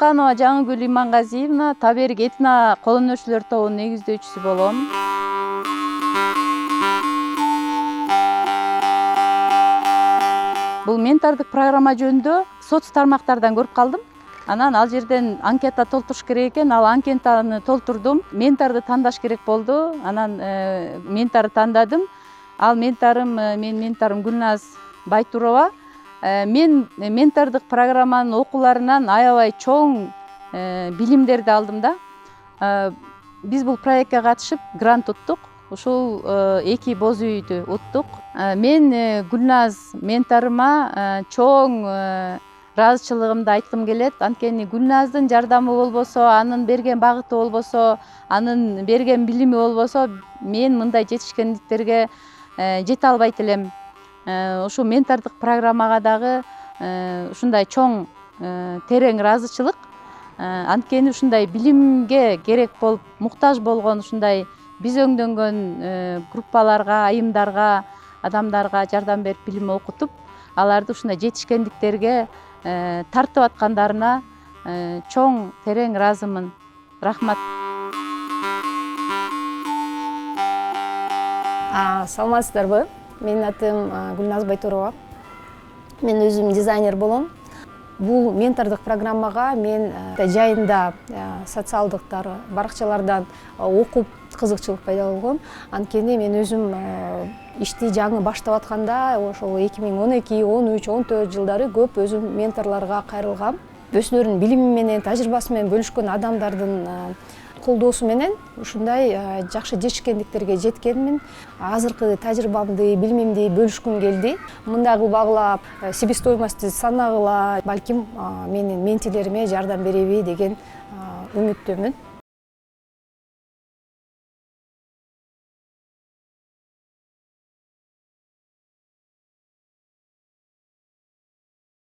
Чыканова Жаңыгүл Имангазиевна, Таберик этно кол өнөрчүлөр тобунун негиздөөчүсү болом. Бул ментордук программа жөнүндө соц тармактардан көрүп калдым. Анан ал жерден анкета толтуруш керек экен, ал анкетаны толтурдум. Менторду тандаш керек болду. Анан менторду тандадым. Ал менторум, менин менторум Гүлназ Байтурова. Мен ментордук программанын окууларынан аябай чоң билимдерди алдым да. Биз бул проектке катышып грант уттук. Ушул 2 боз үйдү уттук. Мен Гүлназ менторума чоң ыраазычылыгымды айткым келет. Анткени Гүлназдын жардамы болбосо, анын берген багыты болбосо, анын берген билими болбосо, мен мындай жетишкендиктерге жете албайт элем. Ушу ментордук программага дагы ушундай чоң терең ыраазычылык. Анткени ушундай билимге керек болуп, муктаж болгон ушундай биз өңдөнгөн группаларга, айымдарга, адамдарга жардам берип, билим окутуп, аларды ушундай жетишкендиктерге тартып аткандарына чоң терең ыраазымын. Рахмат. Саламатсыздарбы? Менин атым Гүлназ Байтурова. Мен өзүм дизайнер болом. Бул ментордук программага мен жайында социалдык баракчалардан окуп кызыкчылык пайда болгон. Анткени мен өзүм ишти жаңы баштап атканда, ошол 2012, 13, 14 жылдары көп өзүм менторлорго кайрылгам. Өзүлөрүнүн билими менен, тажрыйбасы менен бөлүшкөн адамдардын колдоосу менен ушундай жакшы жетишкендиктерге жеткенмин. Азыркы тажрыйбамды, билимимди бөлүшкүм келди. Мындай кылбагыла, себестоимостти санагыла, балким менин ментилериме жардам береби деген үмүттөмүн.